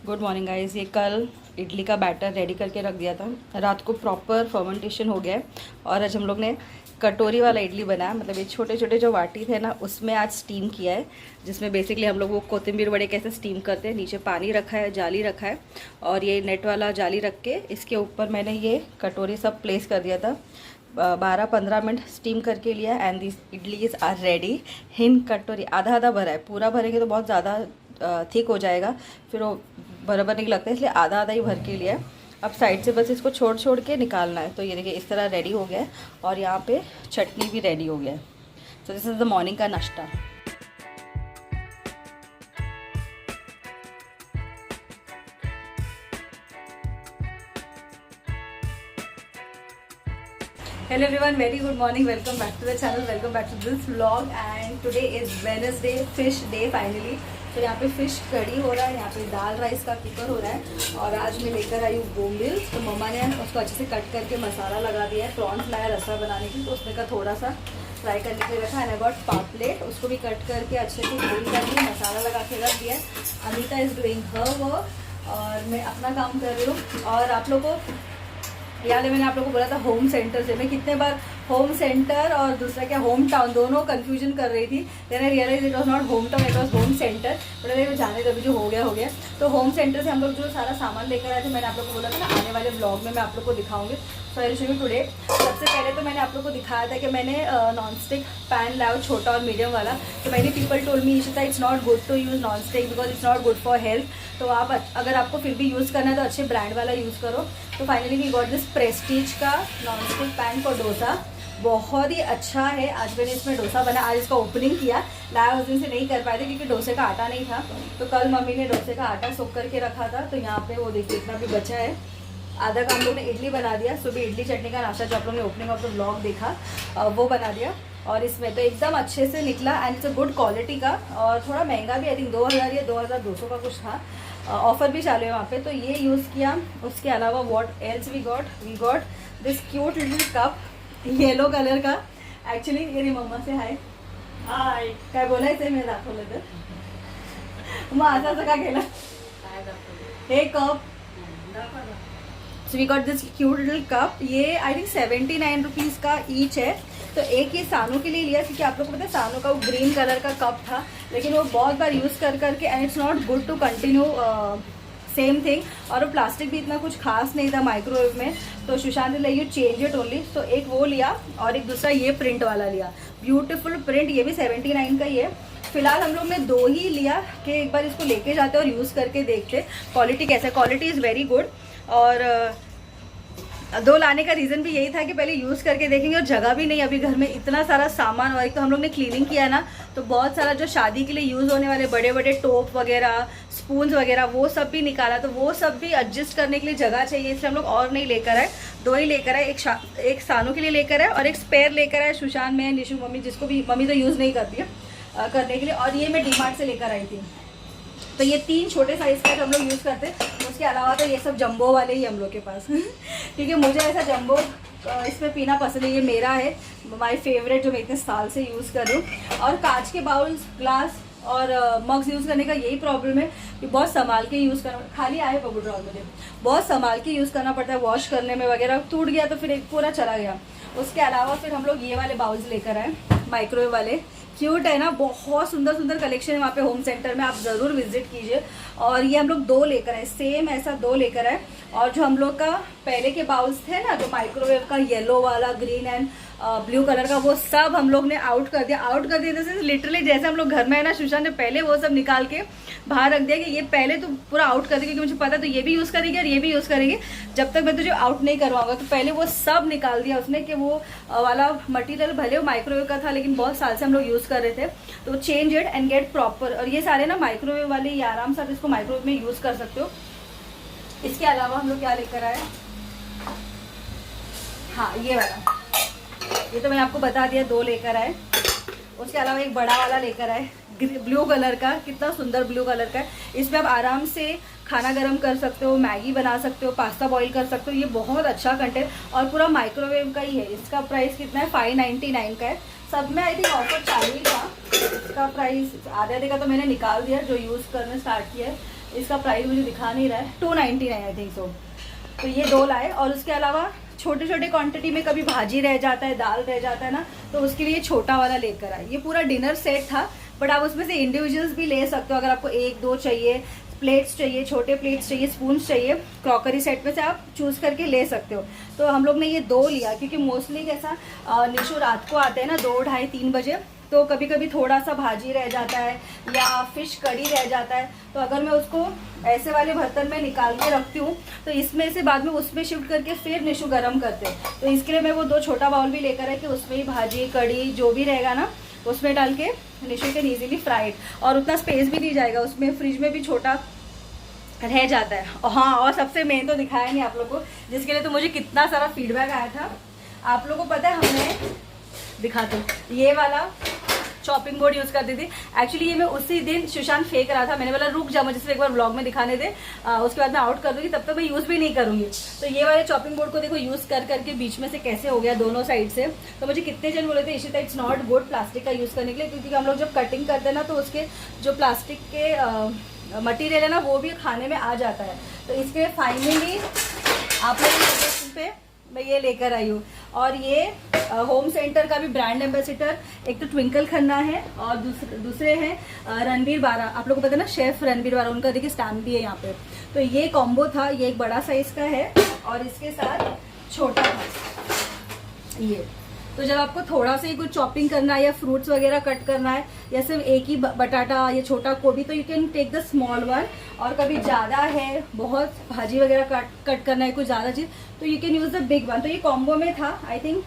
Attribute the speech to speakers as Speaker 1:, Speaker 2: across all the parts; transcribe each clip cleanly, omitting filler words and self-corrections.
Speaker 1: Good morning guys. ये कल इडली का बैटर रेडी करके रख दिया था, रात को प्रॉपर फर्मेंटेशन हो गया है। और आज हम लोग ने कटोरी वाला इडली बनाया, मतलब ये छोटे छोटे जो वाटी थे ना उसमें आज स्टीम किया है, जिसमें बेसिकली हम लोग वो कोथिंबीर वड़े कैसे स्टीम करते हैं। नीचे पानी रखा है, जाली रखा है और ये नेट वाला जाली रख के इसके ऊपर मैंने ये कटोरी सब प्लेस कर दिया था। 12-15 मिनट स्टीम करके लिया and this idlis are ready. हिन कटोरी आधा आधा भरा है, पूरा भरेंगे तो बहुत ज़्यादा थिक हो जाएगा, फिर वो बराबर नहीं लगता है, इसलिए आधा आधा ही भर के लिया है। अब साइड से बस इसको छोड़ छोड़ के निकालना है। तो ये देखिए इस तरह रेडी हो गया है और यहाँ पे चटनी भी रेडी हो गया है। So this is the morning का नाश्ता। Hello everyone, very good morning, welcome back to the channel, welcome back to this vlog. And today is Wednesday, fish day finally. तो यहाँ पे फिश कड़ी हो रहा है, यहाँ पे दाल राइस का कुकर हो रहा है। और आज मैं लेकर आई हूँ बोम्बिल। तो मम्मा ने उसको अच्छे से कट करके मसाला लगा दिया है। प्रॉन्स लाया रसा बनाने की, तो उसमें का थोड़ा सा फ्राई करने के लिए रखा। एंड आई गॉट पापलेट, उसको भी कट करके अच्छे से ग्रिल करके मसाला लगा के रख दिया है। Anita is doing her work और मैं अपना काम कर रही हूँ। और आप लोगों को याद है, मैंने आप लोगों को बोला था होम सेंटर से। मैं कितने बार होम सेंटर और दूसरा क्या होम टाउन दोनों कंफ्यूजन कर रही थी। Then I realise it was not home town, it was home centre. But जाने कभी जो हो गया। तो होम सेंटर से हम लोग जो सारा सामान लेकर आए थे, मैंने आप लोग को बोला था ना आने वाले ब्लॉग में मैं आप लोग को दिखाऊंगी। So I will show you today. सबसे पहले तो मैंने आप लोग को दिखाया था कि मैंने नॉन स्टिक पैन लाया, छोटा और मीडियम वाला। तो many people told me Ishita it's not good to use non stick because it's not good for health. तो आप अगर आपको फिर भी यूज़ करना है तो अच्छे ब्रांड वाला यूज़ करो। तो finally we got this Prestige का non stick pan for dosa. बहुत ही अच्छा है। आज मैंने इसमें डोसा बना, आज इसका ओपनिंग किया। लाया उस दिन से नहीं कर पाए थे क्योंकि डोसे का आटा नहीं था। तो कल मम्मी ने डोसे का आटा सोख करके रखा था। तो यहाँ पे वो देखिए इतना भी बचा है। आधा का हम लोग ने इडली बना दिया। सुबह इडली चटनी का नाश्ता जो आप लोग ने ओपनिंग ऑफ द ब्लॉग देखा वो बना दिया। और इसमें तो एकदम अच्छे से निकला and it's a good quality का। और थोड़ा महंगा भी, आई थिंक 2000 या 2200 का कुछ था। ऑफर भी चालू है वहाँ पे, तो ये यूज़ किया। उसके अलावा what else we got this cute little cup yellow colour का। ॲक्च्युली ये मम्मा से हाय काय बोलायचं मी दाखवलं तर मग असं का केलं हे cup. So we got this cute little cup. ये आई थिंक 79 रुपीज़ का ईच है। तो एक ये सानू के लिए लिया क्योंकि आप लोग को पता है सानू का वो ग्रीन कलर का कप था, लेकिन वो बहुत बार यूज़ कर करके and it's not good to continue same thing. और वो प्लास्टिक भी इतना कुछ खास नहीं था माइक्रोवेव में। तो सुशांत ले यू चेंज इट ओनली। तो एक वो लिया और एक दूसरा ये प्रिंट वाला लिया, ब्यूटीफुल प्रिंट। ये भी 79 का ही है। फिलहाल हम लोग ने दो ही लिया कि एक बार इसको लेके जाते और यूज़ करके देखते क्वालिटी कैसा है। Quality is very good. और दो लाने का रीज़न भी यही था कि पहले यूज़ करके देखेंगे। और जगह भी नहीं अभी घर में, इतना सारा सामान। और एक तो हम लोग ने क्लीनिंग किया ना, तो बहुत सारा जो शादी के लिए यूज़ होने वाले बड़े बड़े टोप वगैरह, स्पून्स वगैरह वो सब भी निकाला। तो वो सब भी एडजस्ट करने के लिए जगह चाहिए, इसलिए हम लोग और नहीं लेकर आए, दो ही लेकर आए। एक सानू के लिए लेकर आए और एक स्पेयर लेकर आए सुशांत में, निशु मम्मी, जिसको भी मम्मी तो यूज़ नहीं करती है करने के लिए। और ये मैं डीमार्ट से लेकर आई थी। तो ये 3 छोटे साइज़ का हम लोग यूज़ करते हैं। उसके अलावा तो ये सब जंबो वाले ही हम लोग के पास क्योंकि मुझे ऐसा जंबो इसमें पीना पसंद है। ये मेरा है, माय फेवरेट, जो मैं इतने साल से यूज़ कर रही हूँ। और कांच के बाउल्स, ग्लास और मग्स यूज़ करने का यही प्रॉब्लम है कि बहुत संभाल के यूज़ करना। खाली आए बबू ड्रॉल मुझे बहुत संभाल के यूज़ करना पड़ता है, वॉश करने में वगैरह। टूट गया तो फिर एक पूरा चला गया। उसके अलावा फिर हम लोग ये वाले बाउल्स लेकर आए, माइक्रोवेव वाले। क्यूट है ना, बहुत सुंदर सुंदर कलेक्शन है वहाँ पे होम सेंटर में, आप ज़रूर विजिट कीजिए। और ये हम लोग 2 लेकर आए, सेम ऐसा 2 लेकर आए। और जो हम लोग का पहले के बाउल्स थे ना, जो माइक्रोवेव का येलो वाला, ग्रीन एंड ब्लू कलर का, वो सब हम लोग ने आउट कर दिया जैसे लिटरली जैसे हम लोग घर में है ना, सुशांत ने पहले वो सब निकाल के बाहर रख दिया कि ये पहले तो पूरा आउट कर दिया क्योंकि मुझे पता तो ये भी यूज़ करेगी और ये भी यूज़ करेगी, जब तक मैं तुझे आउट नहीं करवाऊंगा। तो पहले वो सब निकाल दिया उसने कि वो वाला मटेरियल भले वो माइक्रोवेव का था लेकिन बहुत साल से हम लोग यूज़ कर रहे थे। तो change it and get proper. और ये सारे ना माइक्रोवेव वाले, ये आराम से आप इसको माइक्रोवेव में यूज़ कर सकते हो। इसके अलावा हम लोग क्या लेकर आए, हाँ ये वाला, ये तो मैंने आपको बता दिया 2 लेकर आए। उसके अलावा एक बड़ा वाला लेकर आए, ब्लू कलर का, कितना सुंदर ब्लू कलर का है। इसमें आप आराम से खाना गर्म कर सकते हो, मैगी बना सकते हो, पास्ता बॉईल कर सकते हो। ये बहुत अच्छा कंटेंट और पूरा माइक्रोवेव का ही है। इसका प्राइस कितना है, 599 का है। सब में आई थिंक ऑफर चालू ही था। इसका प्राइस आधे का तो मैंने निकाल दिया जो यूज़ करना स्टार्ट किया है। इसका प्राइस मुझे दिखा नहीं रहा है, 299 आई थिंक सो। तो ये 2 लाए। और उसके अलावा छोटे छोटे क्वांटिटी में कभी भाजी रह जाता है, दाल रह जाता है ना, तो उसके लिए छोटा वाला लेकर आए। ये पूरा डिनर सेट था, बट आप उसमें से इंडिविजुअल्स भी ले सकते हो। अगर आपको 1-2 चाहिए, प्लेट्स चाहिए, छोटे प्लेट्स चाहिए, स्पून्स चाहिए, क्रॉकरी सेट में से आप चूज़ करके ले सकते हो। तो हम लोग ने ये 2 लिया, क्योंकि मोस्टली कैसा निशु रात को आते हैं ना 2, ढाई, 3 बजे, तो कभी कभी थोड़ा सा भाजी रह जाता है या फिश कड़ी रह जाता है। तो अगर मैं उसको ऐसे वाले बर्तन में निकाल के रखती हूँ, तो इसमें से बाद में उसमें शिफ्ट करके फिर निशु गर्म करते हैं। तो इसके लिए मैं वो 2 छोटा बाउल भी लेकर है कि उसमें ही भाजी, कड़ी जो भी रहेगा ना, उसमें डाल के निशु कैन ईजिली फ्राइड। और उतना स्पेस भी नहीं जाएगा उसमें, फ्रिज में भी छोटा रह जाता है। हाँ, और सबसे मेन तो दिखाया नहीं आप लोग को, जिसके लिए तो मुझे कितना सारा फीडबैक आया था। आप लोगों को पता है, हमने दिखाते ये वाला चॉपिंग बोर्ड यूज़ करती थी। एक्चुअली ये मैं उसी दिन सुशांत फेंक रहा था, मैंने बोला रुक जा, मुझे एक बार ब्लॉग में दिखाने दे, उसके बाद मैं आउट कर दूंगी, तब तक मैं यूज़ भी नहीं करूंगी। तो ये वाले चॉपिंग बोर्ड को देखो यूज़ कर करके बीच में से कैसे हो गया दोनों साइड से। तो मुझे कितने जन बोले थे Ishita it's not good plastic का यूज़ करने के लिए, क्योंकि हम लोग जब कटिंग करते हैं ना, तो उसके जो प्लास्टिक के मटीरियल है ना, वो भी खाने में आ जाता है। तो इसके फाइनली आप लोग पे मैं ये लेकर आई हूँ। और ये होम सेंटर का भी ब्रांड एम्बेसडर एक तो ट्विंकल खन्ना है, और दूसरे हैं रणबीर बारा। आप लोगों को पता है ना, शेफ रणबीर बारा, उनका देखिए स्टैम्प भी है यहाँ पे। तो ये कॉम्बो था, ये एक बड़ा साइज का है और इसके साथ छोटा था ये। तो जब आपको थोड़ा सा ही कुछ चॉपिंग करना है या फ्रूट्स वगैरह कट करना है, या सिर्फ एक ही बटाटा या छोटा गोभी, तो you can take the small one. और कभी ज़्यादा है, बहुत भाजी वगैरह कट करना है, कुछ ज़्यादा चीज़, तो you can use the big one. तो ये कॉम्बो में था, आई थिंक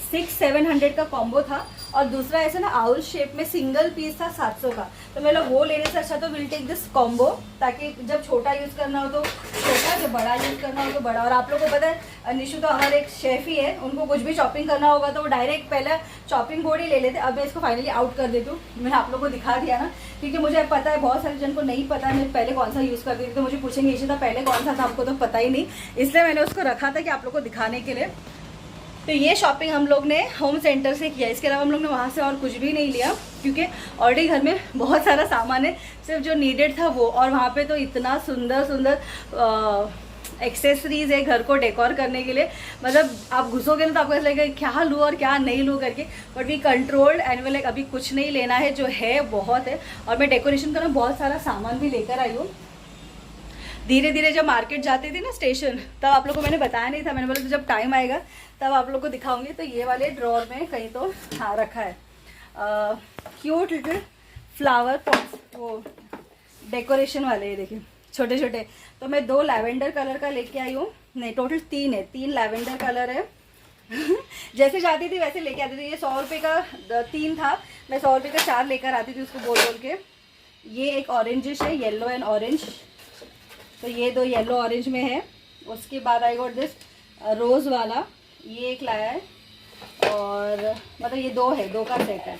Speaker 1: 600-700 का कॉम्बो था। और दूसरा ऐसा ना आउल शेप में सिंगल पीस था 700 का। तो मैं लोग वो लेने से अच्छा तो विल टेक दिस कॉम्बो, ताकि जब छोटा यूज़ करना हो तो छोटा, जब बड़ा यूज़ करना हो तो बड़ा। और आप लोग को पता है निशु तो हर एक शेफ ही है, उनको कुछ भी चॉपिंग करना होगा तो वो डायरेक्ट पहले चॉपिंग बोर्ड ही ले लेते। अब मैं इसको फाइनली आउट कर देती हूँ, मैंने आप लोग को दिखा दिया ना, क्योंकि मुझे पता है बहुत सारे जन को नहीं पता मैं पहले कौन सा यूज़ करती थी, तो मुझे पूछेंगे इशिता पहले कौन सा था, आपको तो पता ही नहीं, इसलिए मैंने उसको रखा था कि आप लोग को दिखाने के लिए। तो ये शॉपिंग हम लोग ने होम सेंटर से किया, इसके अलावा हम लोग ने वहाँ से और कुछ भी नहीं लिया, क्योंकि ऑलरेडी घर में बहुत सारा सामान है, सिर्फ जो नीडेड था वो। और वहाँ पे तो इतना सुंदर सुंदर एक्सेसरीज है घर को डेकोर करने के लिए, मतलब आप घुसोगे ना तो आपको ऐसा लगेगा क्या लूँ और क्या नहीं लूँ करके। But we controlled and way like अभी कुछ नहीं लेना है, जो है बहुत है। और मैं डेकोरेशन का ना बहुत सारा सामान भी लेकर आई हूँ। धीरे धीरे जब मार्केट जाती थी ना स्टेशन, तब आप लोग को मैंने बताया नहीं था, मैंने बोला तो जब टाइम आएगा तब आप लोग को दिखाऊंगी। तो ये वाले ड्रॉर में कहीं तो हाँ रखा है क्यूट लिटिल फ्लावर पॉट्स, वो डेकोरेशन वाले, ये देखिए छोटे छोटे। तो मैं 2 लैवेंडर कलर का लेके आई हूँ, नहीं टोटल 3 है, 3 लैवेंडर कलर है। जैसे जाती थी वैसे लेके आती थी। ये 100 रुपये का 3 था, मैं 100 रुपये का 4 लेकर आती थी उसको बोल बोल के। ये एक ऑरेंजिश है, येलो एंड ऑरेंज, तो ये 2 येलो ऑरेंज में है। उसके बाद आई गॉट दिस रोज़ वाला, ये एक लाया है। और मतलब ये 2 है, 2 का सेट है,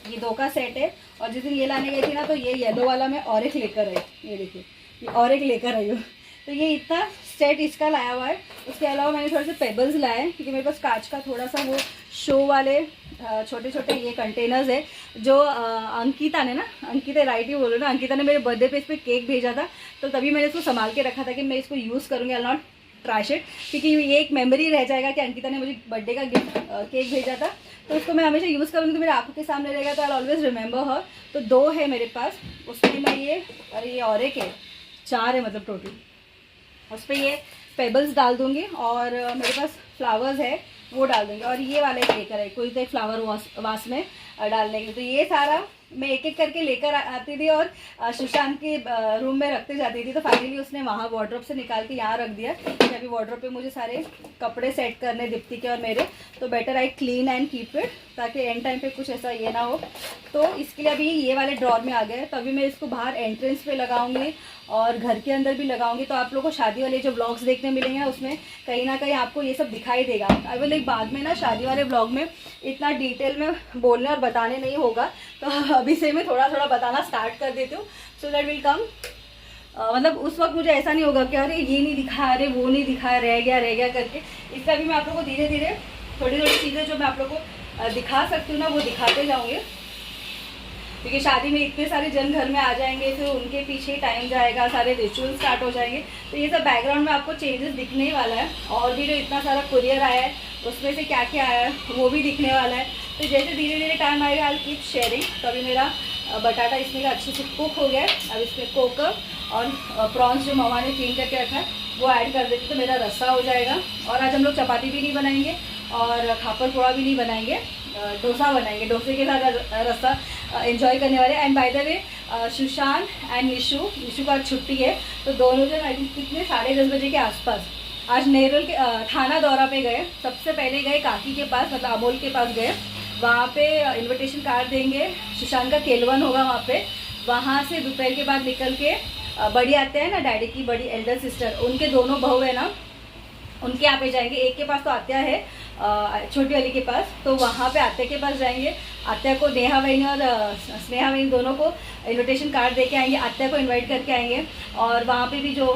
Speaker 1: ये 2 का सेट है। और जिस दिन ये लाने गई थी ना, तो ये येलो वाला मैं और एक लेकर आई, ये देखिए ये और एक लेकर आई हूँ। तो ये इतना सेट इसका लाया हुआ है। उसके अलावा मैंने थोड़े से पेबल्स लाए हैं, क्योंकि मेरे पास कांच का थोड़ा सा वो शो वाले छोटे छोटे ये कंटेनर्स है, जो अंकिता ने ना, अंकिता राइट ही बोलो ना, अंकिता ने मेरे बर्थडे पे इस पर केक भेजा था, तो तभी मैंने इसको संभाल के रखा था कि मैं इसको यूज़ करूँगी, आई नॉट ट्रैश इट, क्योंकि ये एक मेमोरी रह जाएगा कि अंकिता ने मुझे बर्थडे का गिफ्ट केक भेजा था, तो उसको मैं हमेशा यूज़ करूँगी, तो मेरे आंखों के सामने रहेगा, तो आई ऑलवेज रिमेंबर हर। तो 2 है मेरे पास, उसमें मैं ये, अरे ये और एक है, 4 है मतलब टोटल। उस पर ये पेबल्स डाल दूँगी, और मेरे पास फ्लावर्स है वो डाल दूँगी। और ये वाला एक लेकर है, कोई तो एक फ्लावर वास में डालने के लिए। तो ये सारा मैं एक एक करके लेकर आती थी और सुशांत के रूम में रखते जाती थी। तो फाइनली उसने वहाँ वार्डरोब से निकाल के यहाँ रख दिया, कि अभी वार्डरोब पे मुझे सारे कपड़े सेट करने दीप्ति के और मेरे, तो better I clean and keep it, ताकि एंड टाइम पे कुछ ऐसा ये ना हो। तो इसके लिए अभी ये वाले ड्रॉर में आ गए, तो अभी मैं इसको बाहर एंट्रेंस पे लगाऊंगी और घर के अंदर भी लगाऊंगी। तो आप लोगों को शादी वाले जो ब्लॉग्स देखने मिलेंगे ना, उसमें कहीं ना कहीं आपको ये सब दिखाई देगा। आई विल एक बाद में ना शादी वाले ब्लॉग में इतना डिटेल में बोलने और बताने नहीं होगा, तो अभी से मैं थोड़ा थोड़ा बताना स्टार्ट कर देती हूँ, सो दैट विल कम। मतलब उस वक्त मुझे ऐसा नहीं होगा कि अरे ये नहीं दिखाया, अरे वो नहीं दिखाया, रह गया करके। इसलिए अभी मैं आप लोग को धीरे धीरे थोड़ी थोड़ी चीज़ें जो मैं आप लोग को दिखा सकती हूँ ना, वो दिखाते जाऊँगी। क्योंकि शादी में इतने सारे जन घर में आ जाएंगे, फिर उनके पीछे ही टाइम जाएगा, सारे रिचुअल स्टार्ट हो जाएंगे। तो ये सब बैकग्राउंड में आपको चेंजेस दिखने ही वाला है। और भी जो इतना सारा कुरियर आया है उसमें से क्या क्या आया है वो भी दिखने वाला है। तो जैसे धीरे धीरे टाइम आएगा आई कीप शेयरिंग। तो अभी मेरा बटाटा इसमें का अच्छे से कुक हो गया है। अब इसमें कोकर और प्रॉन्स जो ममा ने क्लीन करके रखा है वो ऐड कर देते तो मेरा रस्सा हो जाएगा। और आज हम लोग चपाती भी नहीं बनाएंगे और खापर पोड़ा भी नहीं बनाएंगे, डोसा बनाएंगे। डोसे के साथ रस्सा एंजॉय करने वाले। And by the way Sushant and Nishu का छुट्टी है, तो दोनों जन आई कितने 10:30 बजे के आसपास आज नेरुल के थाना दौरा पे गए। सबसे पहले गए काकी के पास, मतलब अमोल के पास गए। वहाँ पे इनविटेशन कार्ड देंगे, सुशांत का केलवन होगा वहाँ पे। वहाँ से दोपहर के बाद निकल के बड़ी आते हैं ना, डैडी की बड़ी एल्डर सिस्टर, उनके दोनों बहू है ना, उनके यहाँ पे जाएंगे। एक के पास तो आत्या है छोटी वाली के पास, तो वहाँ पे आत्या के पास जाएंगे। आत्या को नेहा बहनी और स्नेहा बहनी दोनों को इनविटेशन कार्ड दे के आएंगे, आत्या को इनवाइट करके आएंगे। और वहाँ पे भी जो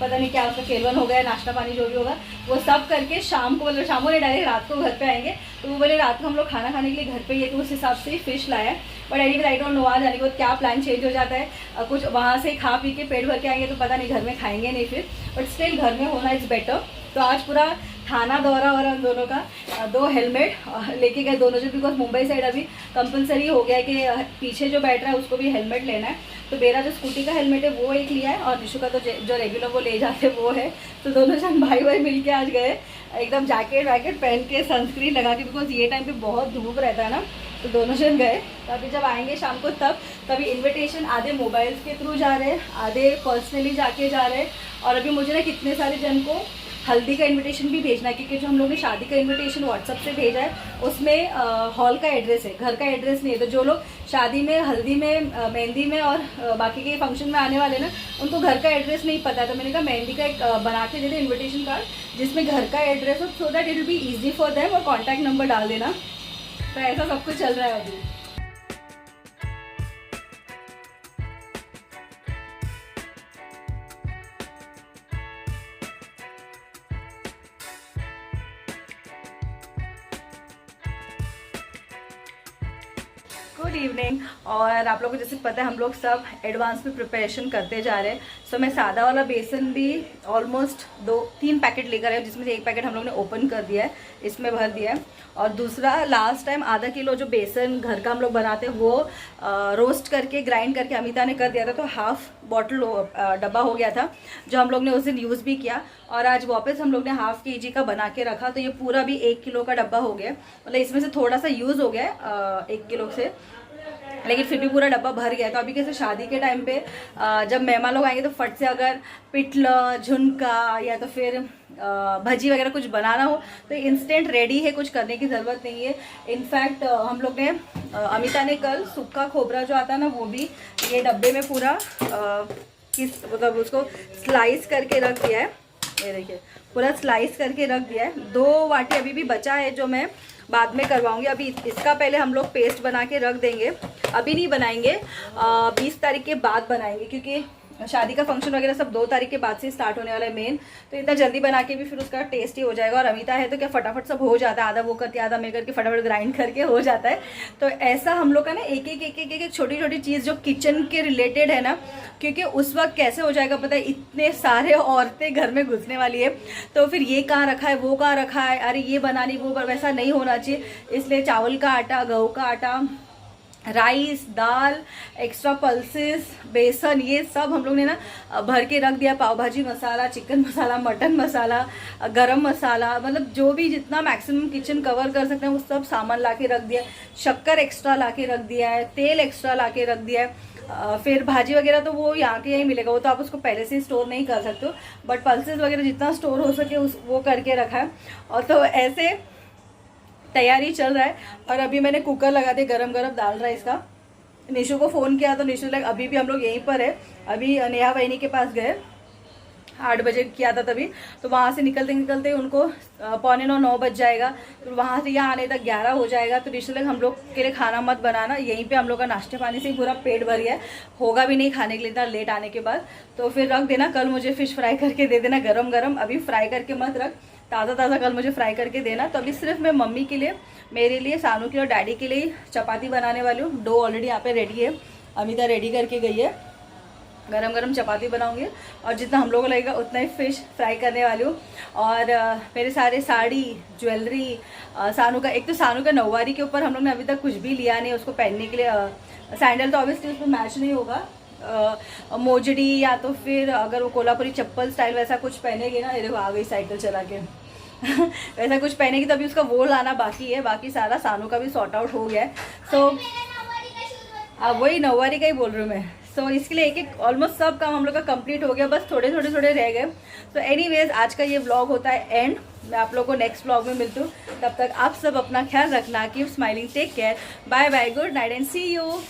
Speaker 1: पता नहीं क्या उसका केलवन हो गया, नाश्ता पानी जो भी होगा वो सब करके शाम को, मतलब शाम को नहीं डायरेक्ट रात को घर पे आएंगे। तो वो बोले रात को हम लोग खाना खाने के लिए घर पे ही है, तो उस हिसाब से फिश लाया है। But anyway I don't know आज आने के बाद क्या प्लान चेंज हो जाता है। कुछ वहाँ से खा पी के पेट भर के आएंगे तो पता नहीं घर में खाएंगे नहीं फिर, बट स्टिल घर में होना इज़ बेटर। तो आज पूरा थाना दौरा हो रहा है उन दोनों का। 2 हेलमेट लेके गए दोनों जो, बिकॉज मुंबई साइड अभी कंपलसरी हो गया है कि पीछे जो बैठ रहा है उसको भी हेलमेट लेना है। तो मेरा जो स्कूटी का हेलमेट है वो एक लिया है और निशु का तो जो रेगुलर वो ले जाते वो है। तो दोनों जन भाई भाई मिल के आज गए, एकदम जैकेट वैकेट पहन के, सनस्क्रीन लगा के, बिकॉज ये टाइम पे बहुत धूप रहता है ना। तो दोनों जन गए। तो अभी जब आएंगे शाम को तभी इनविटेशन आधे मोबाइल्स के थ्रू जा रहे हैं, आधे पर्सनली जाके जा रहे हैं। और अभी मुझे ना कितने सारे जन को हल्दी का इनविटेशन भी भेजना है, क्योंकि जो हम लोग ने शादी का इनविटेशन व्हाट्सएप से भेजा है उसमें हॉल का एड्रेस है, घर का एड्रेस नहीं है। तो जो लोग शादी में, हल्दी में, मेहंदी में और बाकी के फंक्शन में आने वाले ना, उनको घर का एड्रेस नहीं पता है। तो मैंने कहा मेहंदी का एक बना के दे दे इन्विटेशन कार्ड जिसमें घर का एड्रेस हो, so that it will be easy for them, और कॉन्टैक्ट नंबर डाल देना। तो ऐसा सब कुछ चल रहा है अभी। Good evening. और आप लोगों को जैसे पता है हम लोग सब एडवांस में प्रिपरेशन करते जा रहे हैं। सो मैं सादा वाला बेसन भी ऑलमोस्ट 2-3 पैकेट लेकर आए, जिसमें से एक पैकेट हम लोग ने ओपन कर दिया है, इसमें भर दिया है। और दूसरा लास्ट टाइम आधा किलो जो बेसन घर का हम लोग बनाते हैं वो रोस्ट करके, ग्राइंड करके अमिता ने कर दिया था, तो हाफ बॉटल डब्बा हो गया था जो हम लोग ने उस दिन यूज़ भी किया। और आज वापस हम लोग ने ½ kg का बना के रखा, तो ये पूरा भी 1 किलो का डब्बा हो गया। मतलब इसमें से थोड़ा सा यूज़ हो गया 1 किलो से, लेकिन फिर भी पूरा डब्बा भर गया। तो अभी कैसे शादी के टाइम पे जब मेहमान लोग आएंगे तो फट से अगर पिठला, झुनका या तो फिर भजी वगैरह कुछ बनाना हो तो इंस्टेंट रेडी है, कुछ करने की ज़रूरत नहीं है। इनफैक्ट हम लोग ने अमिता ने कल सूखा खोबरा जो आता है ना वो भी ये डब्बे में पूरा मतलब उसको स्लाइस करके रख दिया है। ये देखिए पूरा स्लाइस करके रख दिया है। 2 वाटी अभी भी बचा है जो मैं बाद में करवाऊंगी। अभी इसका पहले हम लोग पेस्ट बना के रख देंगे, अभी नहीं बनाएंगे, 20 तारीख के बाद बनाएंगे, क्योंकि शादी का फंक्शन वगैरह सब 2 तारीख के बाद से स्टार्ट होने वाला है मेन। तो इतना जल्दी बना के भी फिर उसका टेस्ट ही हो जाएगा। और अमिता है तो क्या फटाफट सब हो जाता है, आधा वो करके आधा मैं करके फटाफट ग्राइंड करके हो जाता है। तो ऐसा हम लोग का ना एक छोटी छोटी चीज़ जो किचन के रिलेटेड है ना, क्योंकि उस वक्त कैसे हो जाएगा पता है, इतने सारे औरतें घर में घुसने वाली है, तो फिर ये कहाँ रखा है, वो कहाँ रखा है, अरे ये बनानी वो, वैसा नहीं होना चाहिए। इसलिए चावल का आटा, गेहूँ का आटा, राइस, दाल, एक्स्ट्रा पल्सेस, बेसन, ये सब हम लोग ने ना भर के रख दिया। पाव भाजी मसाला, चिकन मसाला, मटन मसाला, गरम मसाला, मतलब जो भी जितना मैक्सिमम किचन कवर कर सकते हैं वो सब सामान ला के रख दिया। शक्कर एक्स्ट्रा ला के रख दिया है, तेल एक्स्ट्रा ला के रख दिया है। फिर भाजी वगैरह तो वो यहाँ के यहीं मिलेगा, वो तो आप उसको पहले से स्टोर नहीं कर सकते हो, बट पल्सेस वगैरह जितना स्टोर हो सके वो करके रखा है। और तो ऐसे तैयारी चल रहा है। और अभी मैंने कुकर लगा दिया गरम गरम दाल राइस का। निशु को फ़ोन किया तो निशु लग अभी भी हम लोग यहीं पर है, अभी नेहा बहनी के पास गए, 8 बजे किया था तभी। तो वहाँ से निकलते निकलते उनको 8:45-9 बज जाएगा, फिर वहाँ से यहाँ आने तक 11 हो जाएगा। तो निशु लग हम लोग के लिए खाना मत बनाना, यहीं पे हम लोग का नाश्ते पानी से ही पूरा पेट भर गया है, होगा भी नहीं खाने के लिए इतना लेट आने के बाद। तो फिर रख देना, कल मुझे फ़िश फ्राई करके दे देना गरम गरम, अभी फ्राई करके मत रख, ताज़ा ताज़ा कल मुझे फ्राई करके देना। तो अभी सिर्फ मैं मम्मी के लिए, मेरे लिए, सानू के और डैडी के लिए चपाती बनाने वाली हूँ। डो ऑलरेडी यहाँ पे रेडी है, अमिता रेडी करके गई है। गरम गरम चपाती बनाऊंगी और जितना हम लोगों को लगेगा उतना ही फ़िश फ्राई करने वाली हूँ। और मेरे सारे साड़ी, ज्वेलरी, सानू का, एक तो सानू का नौवारी के ऊपर हम लोग ने अभी तक कुछ भी लिया नहीं उसको पहनने के लिए। सैंडल तो ऑब्वियसली उसमें मैच नहीं होगा, मोजड़ी या तो फिर अगर वो कोल्हापुरी चप्पल स्टाइल वैसा कुछ पहनेगी ना, ये देखो आ गई साइकिल चला के वैसा कुछ पहनेगी तो अभी उसका वो लाना बाकी है। बाकी सारा सानू का भी सॉर्ट आउट हो गया है। सो वही नौवारी का ही बोल रही हूँ मैं। सो इसके लिए एक एक ऑलमोस्ट सब काम हम लोग का कंप्लीट हो गया, बस थोड़े थोड़े रह गए। सो एनीवेज आज का ये व्लॉग होता है एंड। मैं आप लोगों को नेक्स्ट व्लॉग में मिलती हूँ। तब तक आप सब अपना ख्याल रखना। Keep smiling, take care, bye bye, good night and see you.